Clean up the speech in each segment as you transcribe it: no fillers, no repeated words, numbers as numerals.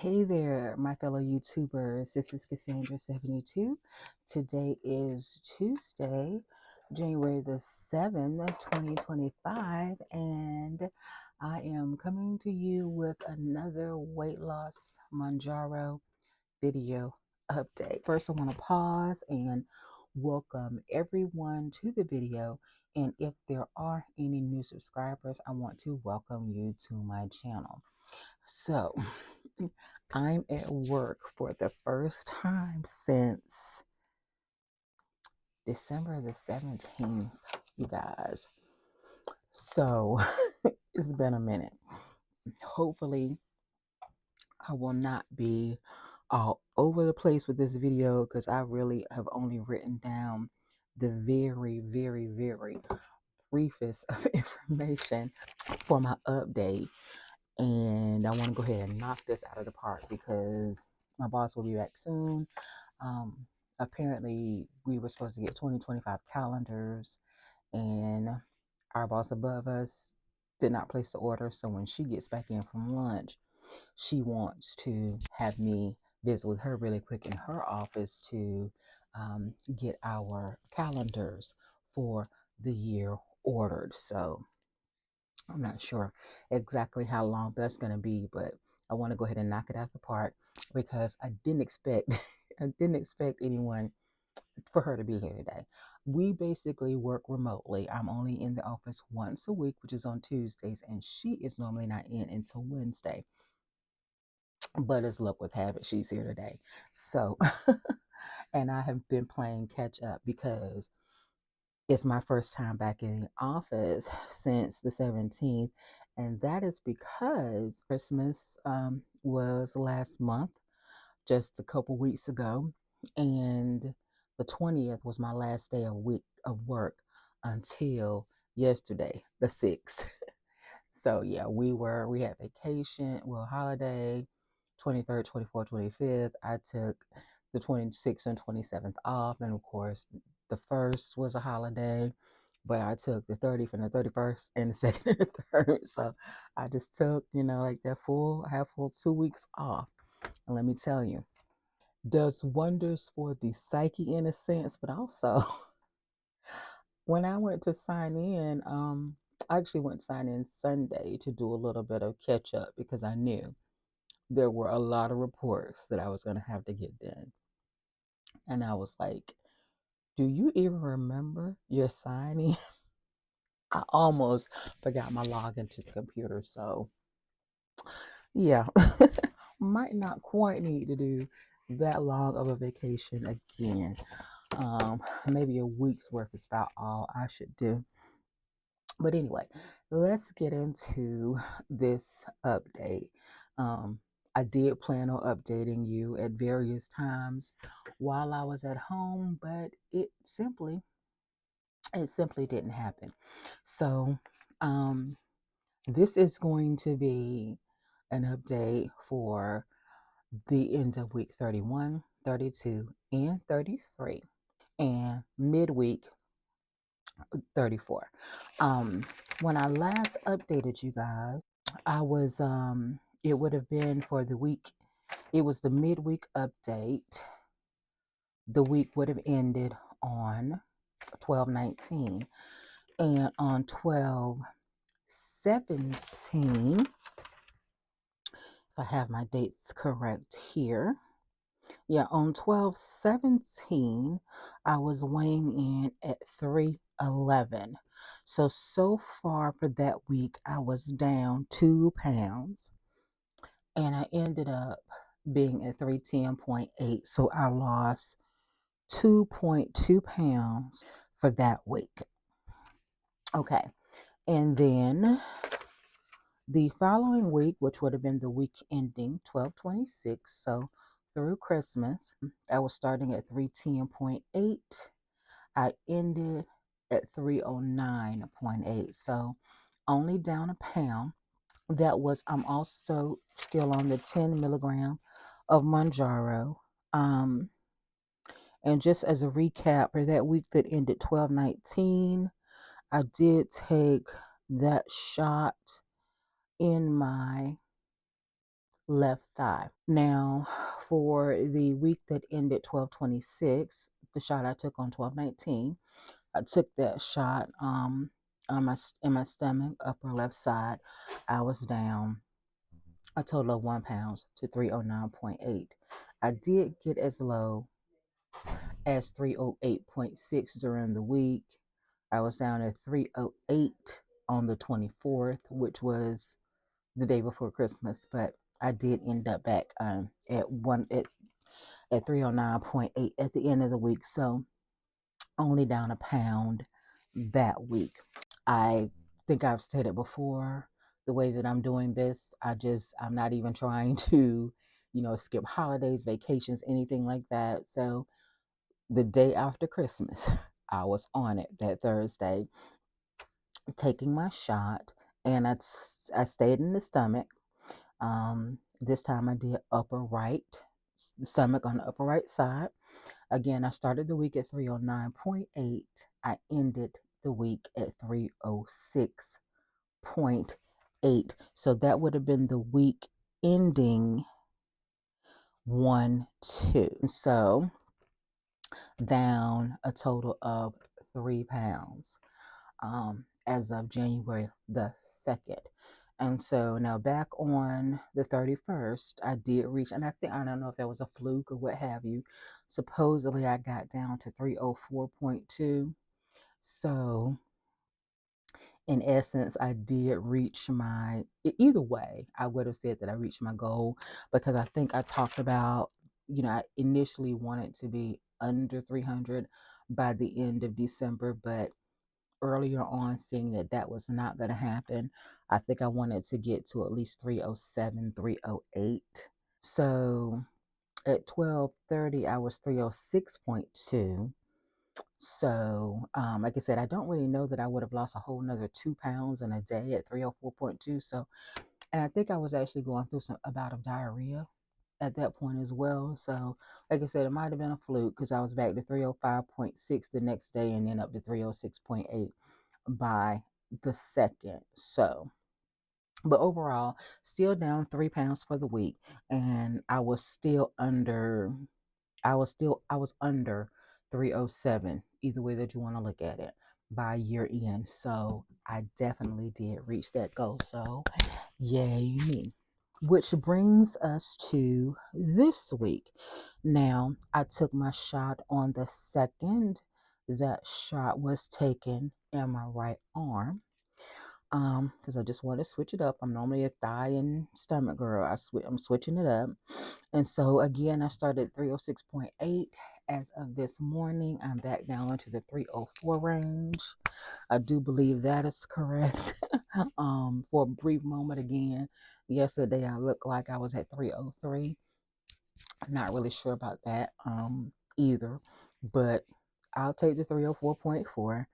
Hey there, my fellow YouTubers. This is Cassandra72. Today is Tuesday, January the 7th, 2025, and I am coming to you with another weight loss Mounjaro video update. First, I want to pause and welcome everyone to the video. And if there are any new subscribers, I want to welcome you to my channel. So, I'm at work for the first time since December the 17th, you guys. So, it's been a minute. Hopefully, I will not be all over the place with this video because I really have only written down the very briefest of information for my update. And I want to go ahead and knock this out of the park because my boss will be back soon. Um, Apparently, we were supposed to get 2025 calendars, and our boss above us did not place the order. So when she gets back in from lunch, she wants to have me visit with her really quick in her office to get our calendars for the year ordered. So I'm not sure exactly how long that's going to be, but I want to go ahead and knock it out the park because I didn't expect I didn't expect anyone for her to be here today. We basically work remotely. I'm only in the office once a week, which is on Tuesdays, and she is normally not in until Wednesday. But as luck would have it, she's here today. So, and I have been playing catch up because it's my first time back in the office since the 17th, and that is because Christmas was last month, just a couple weeks ago, and the 20th was my last day of week of work until yesterday, the 6th. So yeah, we had vacation, well, holiday, 23rd, 24th, 25th. I took the 26th and 27th off, and of course, the first was a holiday, but I took the 30th and the 31st and the second and the third. So I just took, like that I have full 2 weeks off. And let me tell you, does wonders for the psyche in a sense, but also when I went to sign in, I actually went to sign in Sunday to do a little bit of catch up because I knew there were a lot of reports that I was going to have to get done. And I was like, do you even remember your signing? I almost forgot my login to the computer. So, yeah, might not quite need to do that long of a vacation again. Maybe a week's worth is about all I should do. But anyway, let's get into this update. I did plan on updating you at various times while I was at home, but it simply didn't happen. So, this is going to be an update for the end of week 31, 32, and 33, and midweek 34. When I last updated you guys, I was it would have been for the week. It was the midweek update. The week would have ended on 12/19, and on 12/17, if I have my dates correct here. Yeah, on 12/17, I was weighing in at 311. So far for that week, I was down 2 pounds, and I ended up being at 310.8. So I lost 2.2 pounds for that week. Okay. And then the following week, which would have been the week ending 12/26, so through Christmas, I was starting at 310.8. I ended at 309.8. So only down a pound. I'm also still on the 10 milligram of Mounjaro. And just as a recap, for that week that ended 12/19, I did take that shot in my left thigh. Now, for the week that ended 12/26, the shot I took on 12/19, I took that shot on in my stomach, upper left side. I was down a total of 1 pound to 309.8. I did get as low as 308.6 during the week. I was down at 308 on the 24th, which was the day before Christmas, but I did end up back at 309.8 at the end of the week. So only down a pound that week. I think I've stated before, the way that I'm doing this, I'm not even trying to, skip holidays, vacations, anything like that. So the day after Christmas, I was on it that Thursday, taking my shot, and I stayed in the stomach. This time I did upper right stomach on the upper right side. Again, I started the week at 309.8. I ended the week at 306.8. So that would have been the week ending 1/2. So down a total of 3 pounds as of January the 2nd. And so now back on the 31st, I did reach, and I don't know if that was a fluke or what have you. Supposedly I got down to 304.2. So in essence, I did reach either way, I would have said that I reached my goal, because I think I talked about, I initially wanted to be under 300 by the end of December, but earlier on, seeing that that was not going to happen, I think I wanted to get to at least 307, 308. So at 12:30, I was 306.2. So, like I said, I don't really know that I would have lost a whole nother 2 pounds in a day at 304.2. So, and I think I was actually going through a bout of diarrhea at that point as well. So, like I said, it might have been a fluke, because I was back to 305.6 the next day, and then up to 306.8 by the 2nd. So, but overall, still down 3 pounds for the week, and I was under 307, either way that you want to look at it, by year end. So I definitely did reach that goal. So yay me. Which brings us to this week. Now, I took my shot on the 2nd. That shot was taken in my right arm, because I just want to switch it up. I'm normally a thigh and stomach girl. I'm switching it up. And so again, I started 306.8. As of this morning, I'm back down into the 304 range. I do believe that is correct. For a brief moment again, yesterday I looked like I was at 303. I'm not really sure about that either, but I'll take the 304.4.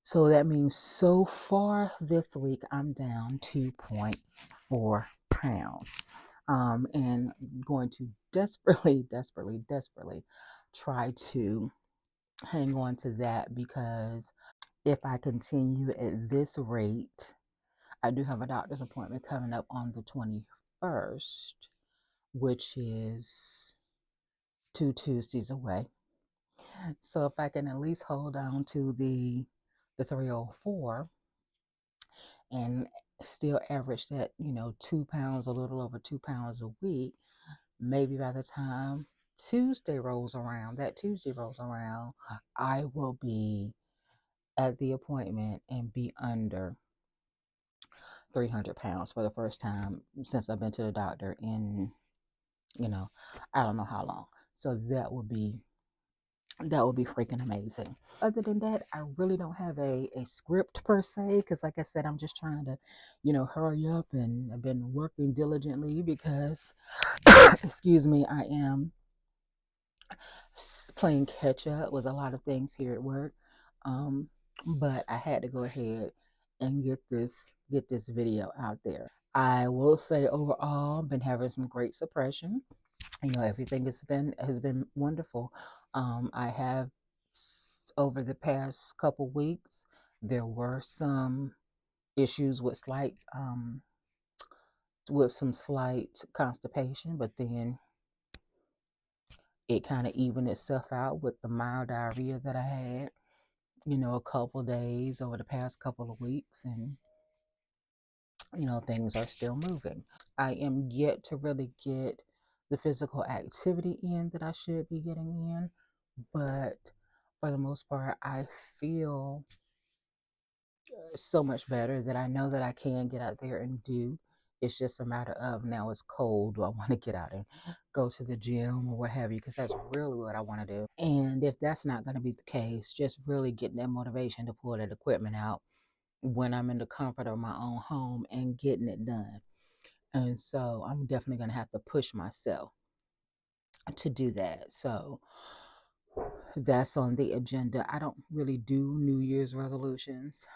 So that means so far this week, I'm down 2.4 pounds. And going to desperately, desperately, desperately try to hang on to that, because if I continue at this rate, I do have a doctor's appointment coming up on the 21st, which is 2 Tuesdays away. So if I can at least hold on to the 304 and still average that, 2 pounds, a little over 2 pounds a week, maybe by the time that Tuesday rolls around, I will be at the appointment and be under 300 pounds for the first time since I've been to the doctor in, I don't know how long. So that would be freaking amazing. Other than that, I really don't have a script per se, because like I said, I'm just trying to, hurry up, and I've been working diligently because, excuse me, I am playing catch up with a lot of things here at work. But I had to go ahead and get this video out there. I will say overall, been having some great suppression. Everything has been wonderful. I have over the past couple weeks, there were some issues with slight with some slight constipation, but then it kind of evened itself out with the mild diarrhea that I had, a couple days over the past couple of weeks, and things are still moving. I am yet to really get the physical activity in that I should be getting in, but for the most part, I feel so much better that I know that I can get out there and do. It's just a matter of now it's cold. Do I want to get out and go to the gym or what have you? Because that's really what I want to do. And if that's not going to be the case, just really getting that motivation to pull that equipment out when I'm in the comfort of my own home and getting it done. And so I'm definitely going to have to push myself to do that. So that's on the agenda. I don't really do New Year's resolutions.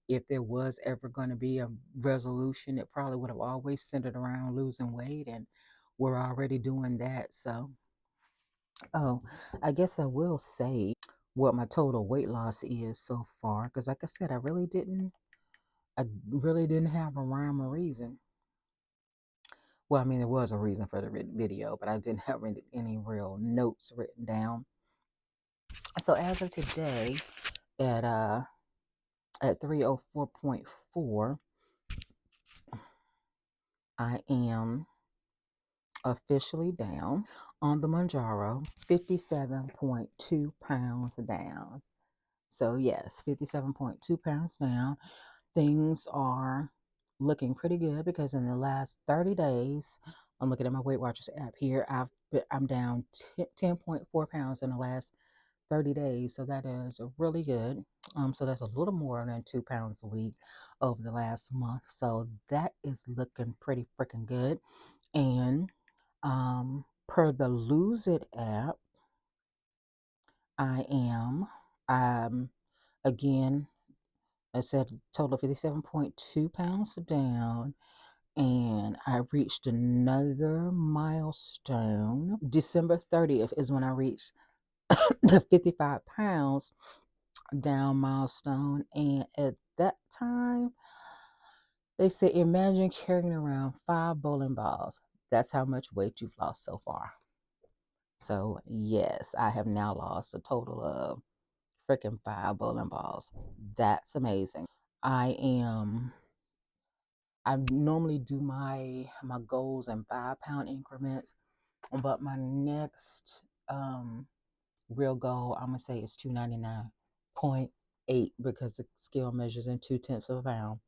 If there was ever going to be a resolution, it probably would have always centered around losing weight, and we're already doing that. So, oh, I guess I will say what my total weight loss is so far, because like I said, I really didn't have a rhyme or reason. Well, I mean, there was a reason for the video, but I didn't have any real notes written down. So as of today, at uh at 304.4, I am officially down on the Mounjaro, 57.2 pounds down. So yes, 57.2 pounds down. Things are looking pretty good because in the last 30 days, I'm looking at my Weight Watchers app here. I'm down 10.4 pounds in the last 30 days. So that is really good. So that's a little more than 2 pounds a week over the last month. So that is looking pretty freaking good. And per the Lose It app, I am again, I said total 57.2 pounds down, and I reached another milestone. December 30th is when I reached the 55 pounds down milestone, and at that time they said imagine carrying around 5 bowling balls. That's how much weight you've lost so far. So yes, I have now lost a total of freaking 5 bowling balls. That's amazing. I normally do my goals in 5 pound increments, but my next real goal I'm gonna say is 299.8 because the scale measures in 2/10 of a pound,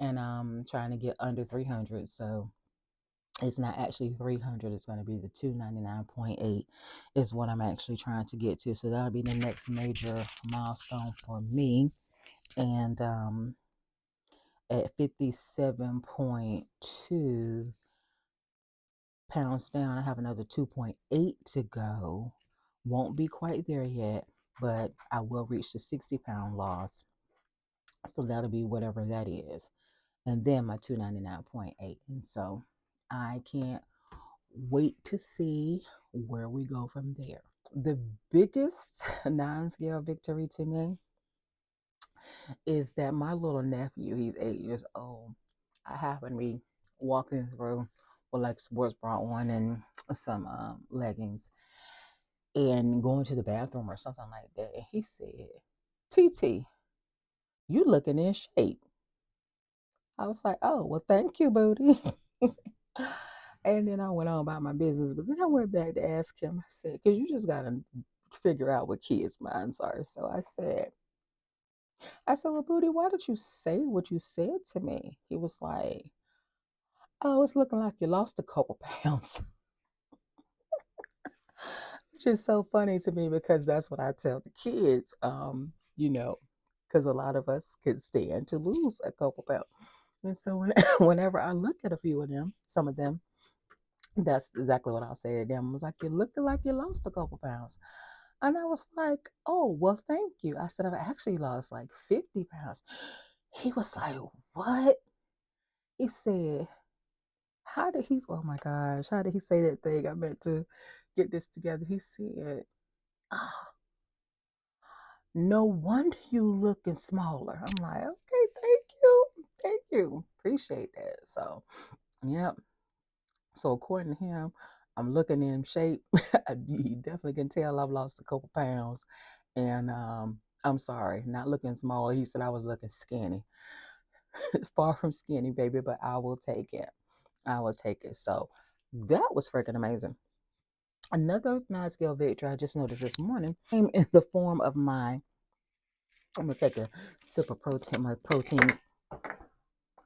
and I'm trying to get under 300. So it's not actually 300, it's going to be the 299.8 is what I'm actually trying to get to. So that'll be the next major milestone for me. And at 57.2 pounds down, I have another 2.8 to go. Won't be quite there yet, but I will reach the 60-pound loss. So that'll be whatever that is. And then my 299.8. And so I can't wait to see where we go from there. The biggest non-scale victory to me is that my little nephew, he's 8 years old. I happen to be walking through with like sports bra on and some leggings and going to the bathroom or something like that. And he said, TT, you looking in shape. I was like, oh, well, thank you, Booty. And then I went on about my business. But then I went back to ask him, I said, because you just got to figure out what kids' minds are. So I said, well, Booty, why did you say what you said to me? He was like, oh, it's looking like you lost a couple pounds. Which is so funny to me because that's what I tell the kids, because a lot of us could stand to lose a couple pounds. And so whenever I look at a few of them, some of them, that's exactly what I'll say to them. I was like, you're looking like you lost a couple pounds. And I was like, oh, well, thank you. I said, I've actually lost like 50 pounds. He was like, what? He said, oh my gosh, how did he say that thing? I meant to get this together. He said, oh, no wonder you looking smaller. I'm like, okay, thank you. Thank you. Appreciate that. So, yep. So according to him, I'm looking in shape. You definitely can tell I've lost a couple pounds. And I'm sorry, not looking small. He said I was looking skinny. Far from skinny, baby, but I will take it. I will take it. So that was freaking amazing. Another non-scale victory I just noticed this morning came in the form of I'm gonna take a sip of protein,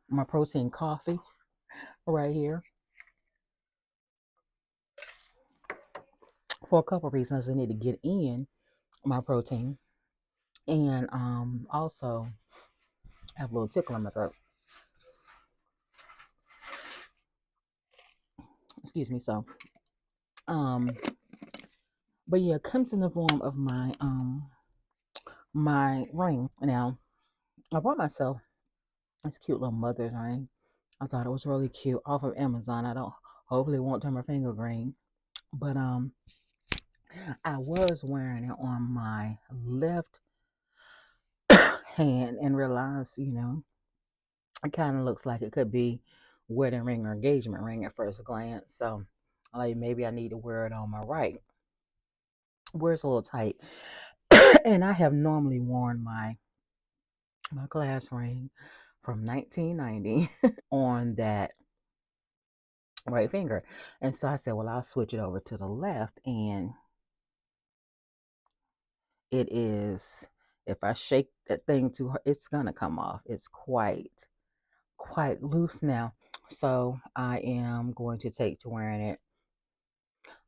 my protein coffee right here for a couple of reasons. I need to get in my protein, and also have a little tickle in my throat. Excuse me. So um, but yeah, it comes in the form of my ring. Now I bought myself this cute little mother's ring. I thought it was really cute off of Amazon. I don't hopefully it won't turn my finger green. But I was wearing it on my left hand and realized, it kind of looks like it could be wedding ring or engagement ring at first glance. So like maybe I need to wear it on my right, where it's a little tight. And I have normally worn my class ring from 1990 on that right finger. And so I said, well, I'll switch it over to the left. And it is, if I shake that thing too hard, it's gonna come off. It's quite loose now. So I am going to take to wearing it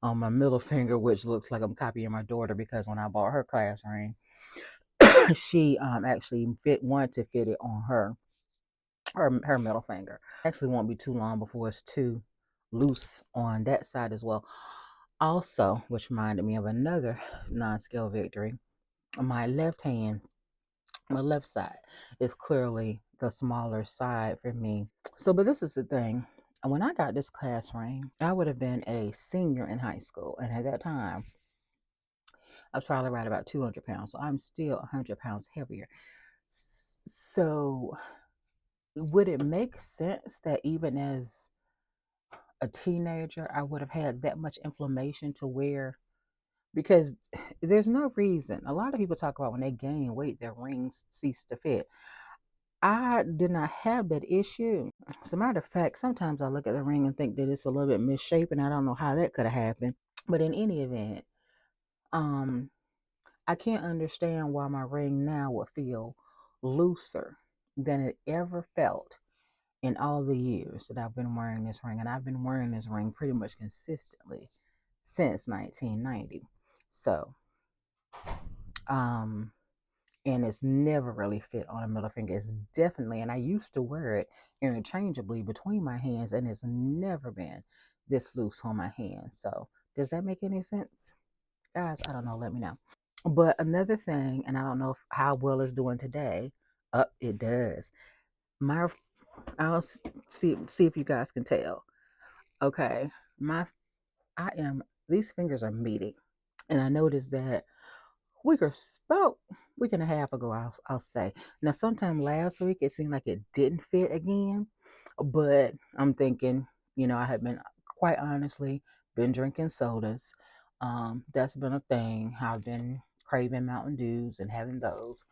on my middle finger, which looks like I'm copying my daughter because when I bought her class ring, she actually wanted to fit it on her middle finger. Actually won't be too long before it's too loose on that side as well. Also, which reminded me of another non-scale victory, my left hand, my left side is clearly the smaller side for me. So, but this is the thing. When I got this class ring, I would have been a senior in high school. And at that time, I was probably right about 200 pounds. So I'm still 100 pounds heavier. So, would it make sense that even as a teenager, I would have had that much inflammation to where, because there's no reason. A lot of people talk about when they gain weight, their rings cease to fit. I did not have that issue. As a matter of fact, sometimes I look at the ring and think that it's a little bit misshapen. I don't know how that could have happened. But in any event, um, I can't understand why my ring now would feel looser than it ever felt in all the years that I've been wearing this ring. And I've been wearing this ring pretty much consistently since 1990. So, um, and it's never really fit on a middle finger. It's definitely, and I used to wear it interchangeably between my hands, and it's never been this loose on my hand. So, does that make any sense, guys? I don't know. Let me know. But another thing, and I don't know how well it's doing today. It does. My, I'll see if you guys can tell. Okay, my, I am. These fingers are meeting, and I noticed that week or about week and a half ago, I'll say. Now, sometime last week it seemed like it didn't fit again, but I'm thinking, I have been quite honestly been drinking sodas. That's been a thing. I've been craving Mountain Dews and having those,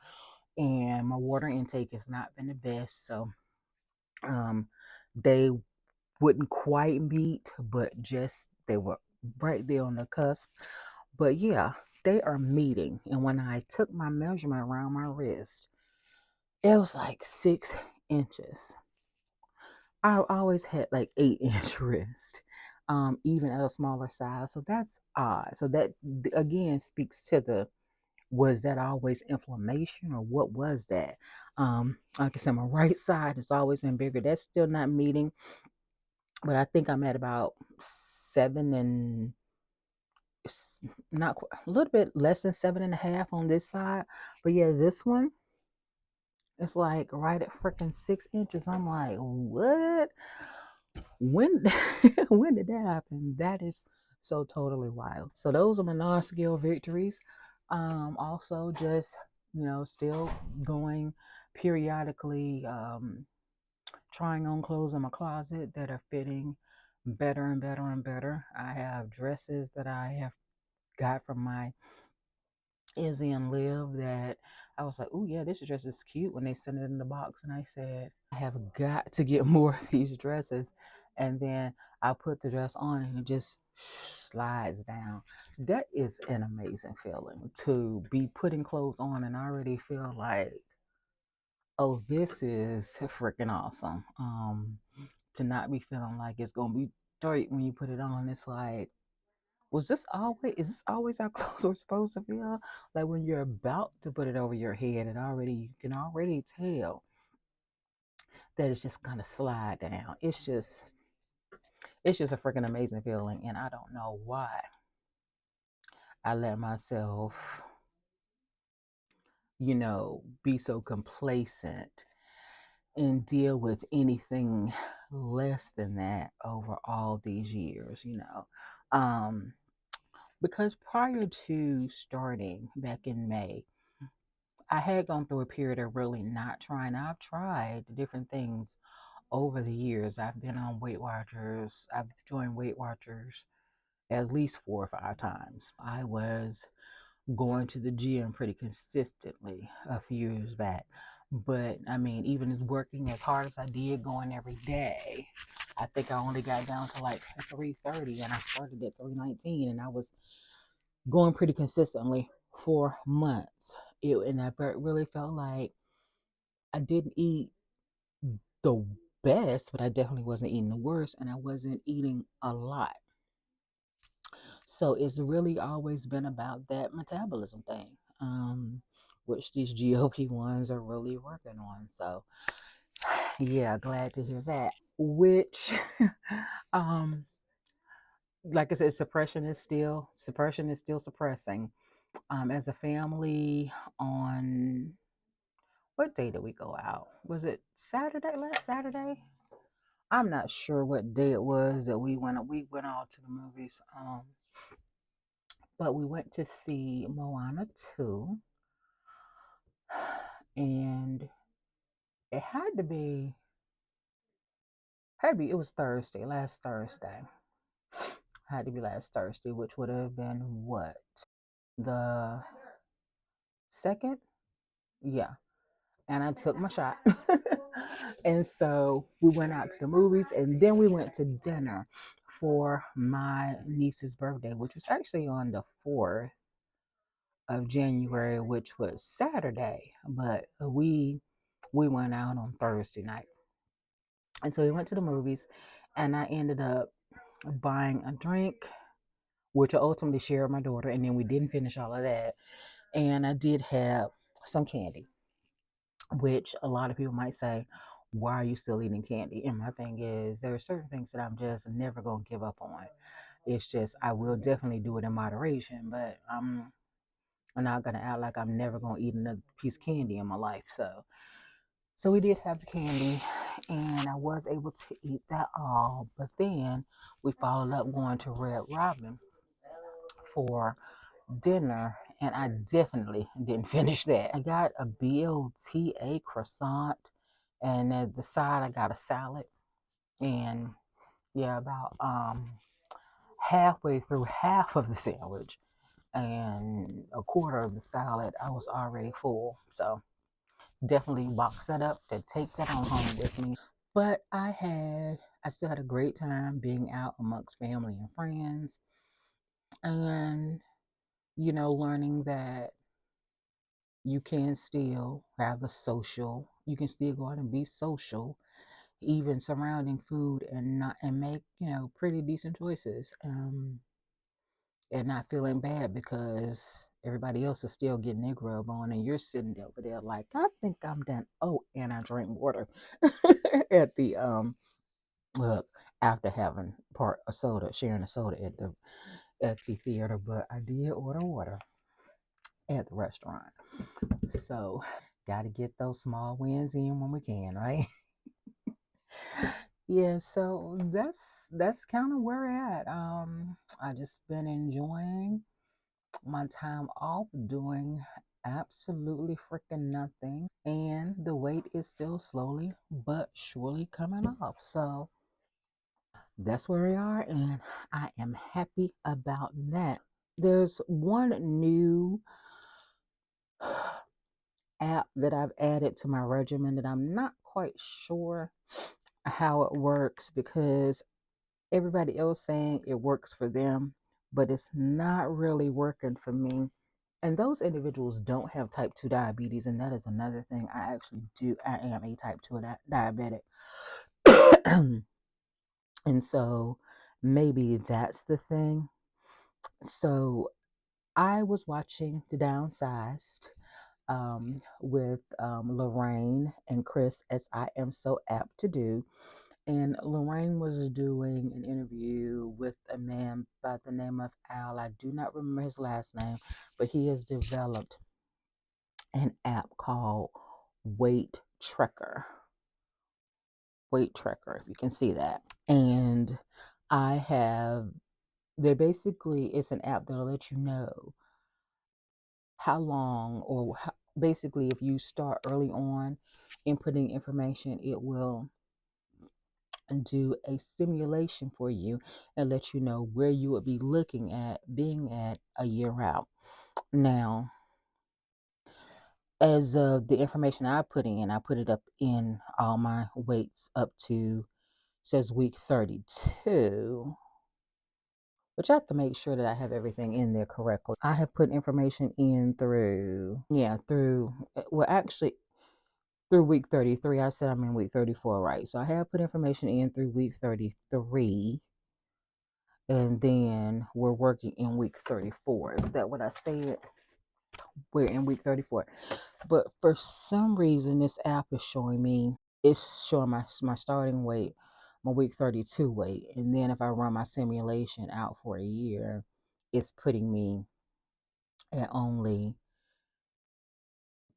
and my water intake has not been the best. So, um, they wouldn't quite meet, but just they were right there on the cusp. But yeah, they are meeting. And when I took my measurement around my wrist, it was like 6 inches. I always had like 8 inch wrist, even at a smaller size. So that's odd. So that again speaks to the, was that always inflammation or what was that? Like I said, my right side has always been bigger. That's still not meeting, but I think I'm at about 7 and not quite, a little bit less than 7.5 on this side. But yeah, this one, it's like right at freaking 6 inches. I'm like, what? When when did that happen? That is so totally wild. So those are my non-scale victories. Also just, still going periodically. trying on clothes in my closet that are fitting better and better and better. I have dresses that I have got from my Izzy and Liv that I was like, oh yeah, this dress is cute when they sent it in the box. And I said, I have got to get more of these dresses. And then I put the dress on and it just slides down. That is an amazing feeling to be putting clothes on and already feel like, oh, this is freaking awesome. To not be feeling like it's gonna be straight when you put it on. It's like, was this always is this always how clothes were supposed to feel? Like when you're about to put it over your head, and already you can already tell that it's just gonna slide down. It's just a freaking amazing feeling, and I don't know why I let myself, be so complacent and deal with anything less than that over all these years. Um, because prior to starting back in May, I had gone through a period of really not trying. I've tried different things over the years. I've been on Weight Watchers. I've joined Weight Watchers at least 4 or 5 times. I was going to the gym pretty consistently a few years back. But I mean, even as working as hard as I did, going every day, I think I only got down to like 330, and I started at 319, and I was going pretty consistently for months. And I really felt like I didn't eat the best, but I definitely wasn't eating the worst, and I wasn't eating a lot. So it's really always been about that metabolism thing, which these GLP ones are really working on. So yeah, glad to hear that. Which, um, like I said, suppression is still suppressing. As a family, on what day did we go out? Was it Saturday? Last Saturday? I'm not sure what day it was that we went. We went out to the movies. But we went to see Moana 2, and it had to be. It was Thursday, last Thursday. Had to be last Thursday, which would have been what, the second? Yeah. And I took my shot. And so we went out to the movies, and then we went to dinner for my niece's birthday, which was actually on the 4th of January, which was Saturday, but we went out on Thursday night. And so we went to the movies, and I ended up buying a drink, which I ultimately shared with my daughter, and then we didn't finish all of that. And I did have some candy, which a lot of people might say, why are you still eating candy? And my thing is, there are certain things that I'm just never going to give up on. It's just, I will definitely do it in moderation, but I'm not going to act like I'm never going to eat another piece of candy in my life. So we did have the candy, and I was able to eat that all. But then we followed up going to Red Robin for dinner, and I definitely didn't finish that. I got a BLTA croissant, and at the side I got a salad, and yeah, about halfway through half of the sandwich and a quarter of the salad, I was already full. So definitely box that up to take that on home with me. But I still had a great time being out amongst family and friends, and learning that you can still have a social, you can still go out and be social, even surrounding food, and not and make pretty decent choices, and not feeling bad because everybody else is still getting their grub on, and you're sitting over there like, I think I'm done. Oh, and I drank water at the look, after having part a soda, sharing a soda at the theater, but I did order water at the restaurant. So got to get those small wins in when we can, right? Yeah, so that's kind of where we're at. I just been enjoying my time off doing absolutely freaking nothing. And the weight is still slowly but surely coming off. So that's where we are. And I am happy about that. There's one new app that I've added to my regimen that I'm not quite sure how it works because everybody else saying it works for them, but it's not really working for me. And those individuals don't have type 2 diabetes, and that is another thing. I actually do. I am a type 2 diabetic. And so maybe that's the thing. So I was watching The Downsized with Lorraine and Chris, as I am so apt to do. And Lorraine was doing an interview with a man by the name of Al. I do not remember his last name, but he has developed an app called Weight Tracker. Weight Tracker, if you can see that. And I have, they basically, it's an app that'll let you know how long or how, basically if you start early on inputting information, it will do a simulation for you and let you know where you would be looking at being at a year out. Now, as of the information I put in, I put it up in all my weights up to says week 32, which I have to make sure that I have everything in there correctly. I have put information in through, yeah, through, well, actually, through week 33. I said I'm in week 34, right? So I have put information in through week 33, and then we're working in week 34. Is that what I said? We're in week 34. But for some reason, this app is showing me, it's showing my starting weight, my week 32 weight. And then if I run my simulation out for a year, it's putting me at only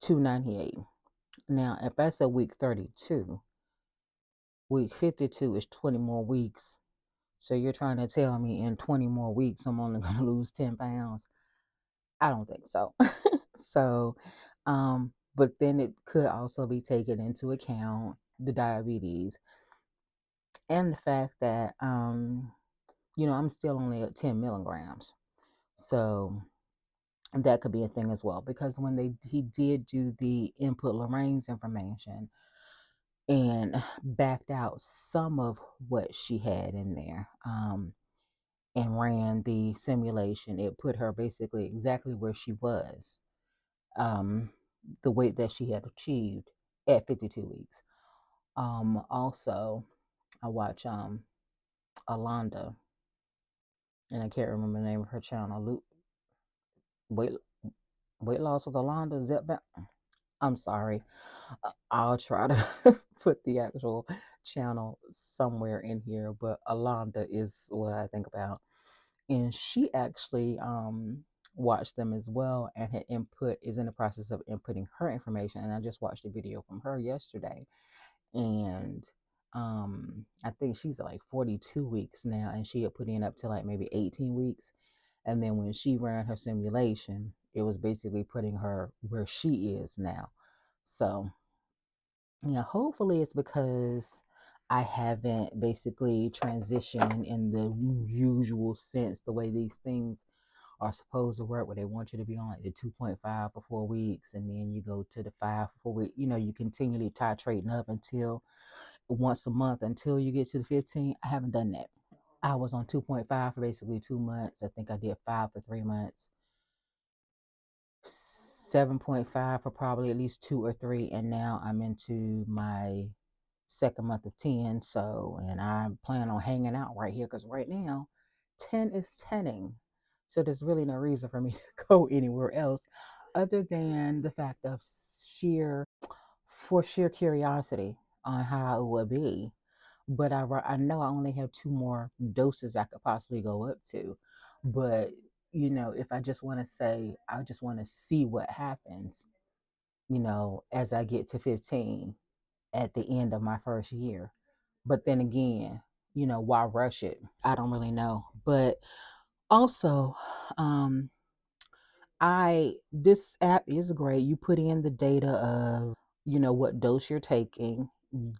298. Now, if that's a week 32, week 52 is 20 more weeks. So you're trying to tell me in 20 more weeks I'm only going to lose 10 pounds? I don't think so. So, but then it could also be taken into account the diabetes and the fact that, I'm still only at 10 milligrams. So that could be a thing as well. Because when he did do the input Lorraine's information and backed out some of what she had in there, and ran the simulation, it put her basically exactly where she was, um, the weight that she had achieved at 52 weeks. Also, I watch Alonda, and I can't remember the name of her channel. Weight Weight Loss with Alonda Zep. I'm sorry. I'll try to put the actual channel somewhere in here, but Alonda is what I think about. And she actually watched them as well and is in the process of inputting her information. And I just watched a video from her yesterday, and I think she's at like 42 weeks now, and she had put in up to like maybe 18 weeks. And then when she ran her simulation, it was basically putting her where she is now. So yeah, hopefully it's because I haven't basically transitioned in the usual sense, the way these things are supposed to work, where they want you to be on like the 2.5 for 4 weeks, and then you go to the 5 for 4 weeks. You continually titrating up until once a month until you get to the 15. I haven't done that. I was on 2.5 for basically 2 months. I think I did 5 for 3 months, 7.5 for probably at least 2 or 3, and now I'm into my second month of 10. So, and I plan on hanging out right here because right now 10 is 10ing. So there's really no reason for me to go anywhere else other than the fact of sheer curiosity on how it would be. But I know I only have 2 more doses I could possibly go up to. But, if I just want to say, I just want to see what happens, as I get to 15 at the end of my first year. But then again, why rush it? I don't really know. But also, um, I this app is great. You put in the data of, what dose you're taking,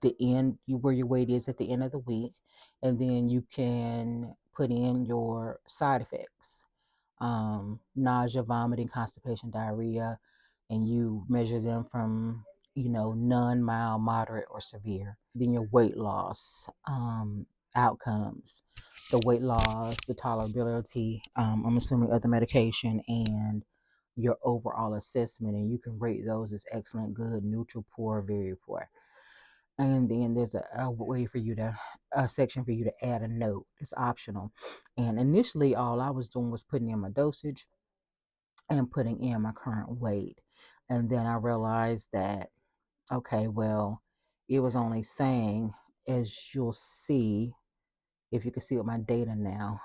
the end where your weight is at the end of the week, and then you can put in your side effects, nausea, vomiting, constipation, diarrhea, and you measure them from, none, mild, moderate, or severe. Then your weight loss outcomes, the weight loss, the tolerability, I'm assuming other medication, and your overall assessment. And you can rate those as excellent, good, neutral, poor, very poor. And then there's a way for you to, a section for you to add a note. It's optional. And initially, all I was doing was putting in my dosage and putting in my current weight. And then I realized that, okay, well, it was only saying, as you'll see, if you can see with my data now,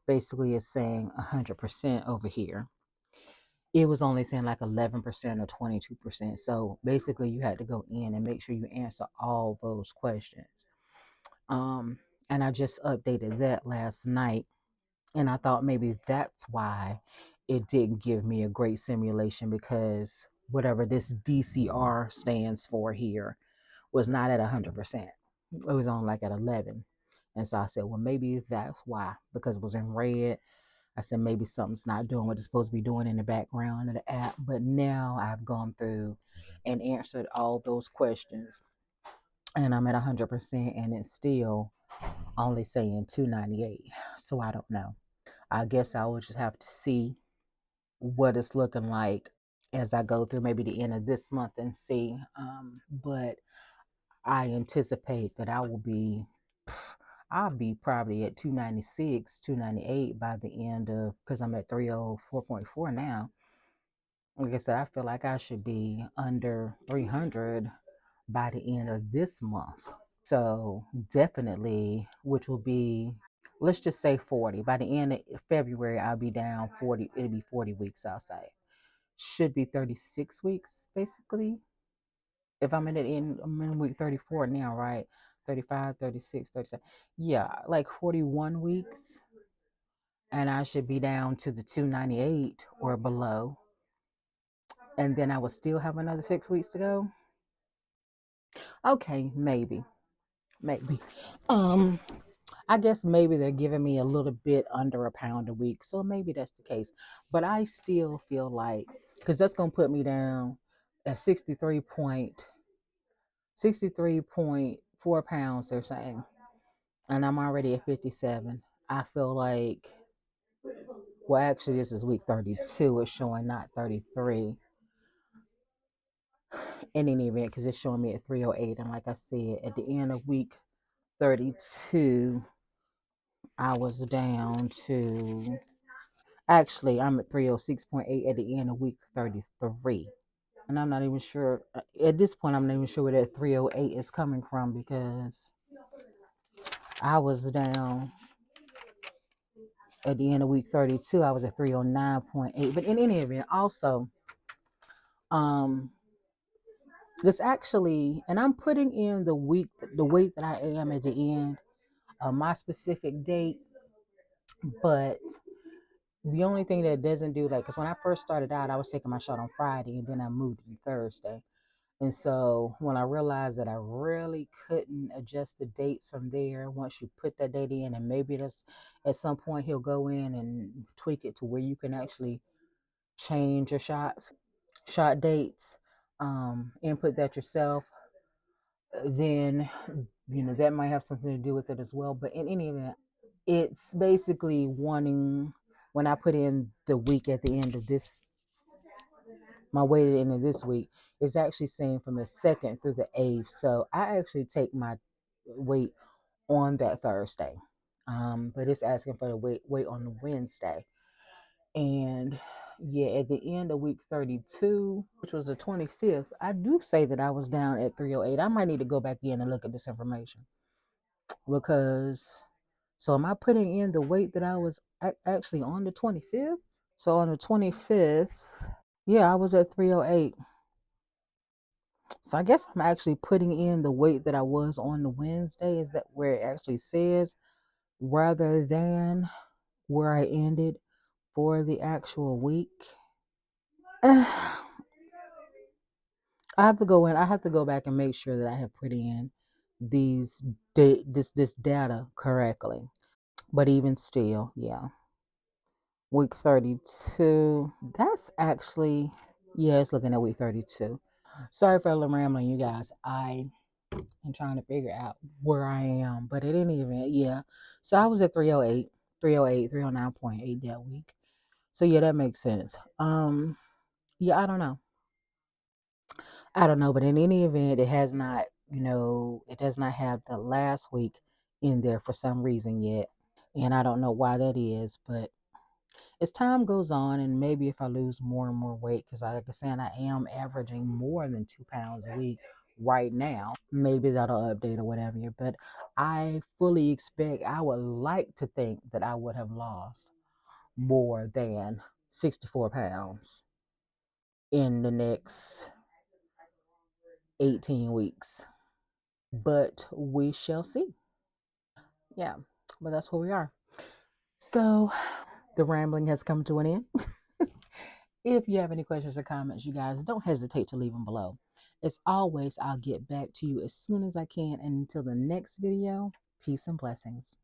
basically it's saying 100% over here. It was only saying like 11% or 22%. So basically, you had to go in and make sure you answer all those questions. Um, and I just updated that last night, and I thought maybe that's why it didn't give me a great simulation, because whatever this DCR stands for here was not at 100%. It was on like at 11. And so I said, well, maybe that's why, because it was in red. I said, maybe something's not doing what it's supposed to be doing in the background of the app. But now I've gone through and answered all those questions, and I'm at 100%, and it's still only saying 298. So I don't know. I guess I will just have to see what it's looking like as I go through maybe the end of this month and see. But I anticipate that I'll be probably at 296, 298 by the end of, because I'm at 304.4 now. Like I said, I feel like I should be under 300 by the end of this month. So definitely, which will be, let's just say 40. By the end of February, I'll be down 40. It'll be 40 weeks outside. Should be 36 weeks, basically. If I'm in week 34 now, right? 35, 36, 37. Yeah, like 41 weeks. And I should be down to the 298 or below. And then I will still have another 6 weeks to go. Okay, maybe. Maybe. Um, I guess maybe they're giving me a little bit under a pound a week. So maybe that's the case. But I still feel like, because that's going to put me down at 63.4 pounds, they're saying. And I'm already at 57. I feel like, well, actually, this is week 32. It's showing not 33 in any event, because it's showing me at 308. And like I said, at the end of week 32, I was down to, actually, I'm at 306.8 at the end of week 33. And I'm not even sure, at this point, I'm not even sure where that 308 is coming from, because I was down at the end of week 32, I was at 309.8. But in any event, also, um, this actually, and I'm putting in the weight that I am at the end of my specific date. But the only thing that doesn't do, like, because when I first started out, I was taking my shot on Friday, and then I moved to Thursday. And so when I realized that I really couldn't adjust the dates from there, once you put that date in, and maybe that's at some point he'll go in and tweak it to where you can actually change your shot dates, input that yourself, then that might have something to do with it as well. But in any event, it's basically wanting, when I put in the week at the end of this, my weight at the end of this week, is actually saying from the 2nd through the 8th. So I actually take my weight on that Thursday. But it's asking for the weight on the Wednesday. And yeah, at the end of week 32, which was the 25th, I do say that I was down at 308. I might need to go back in and look at this information, because, so am I putting in the weight that I was actually on the 25th? So on the 25th, yeah, I was at 308. So I guess I'm actually putting in the weight that I was on the Wednesday. Is that where it actually says, rather than where I ended for the actual week? I have to go in. I have to go back and make sure that I have put in these this data correctly. But even still, yeah, week 32. That's actually, yeah, it's looking at week 32. Sorry for the rambling, you guys. I am trying to figure out where I am, but at any event, yeah. So I was at 308, 308, 309.8 that week. So yeah, that makes sense. Yeah, I don't know. I don't know, but in any event, it has not, it does not have the last week in there for some reason yet. And I don't know why that is, but as time goes on, and maybe if I lose more and more weight, because like I said, I am averaging more than 2 pounds a week right now, maybe that'll update or whatever. But I fully expect, I would like to think that I would have lost more than 64 pounds in the next 18 weeks. But we shall see. Yeah, but that's where we are. So the rambling has come to an end. If you have any questions or comments, you guys don't hesitate to leave them below. As always, I'll get back to you as soon as I can. And until the next video, peace and blessings.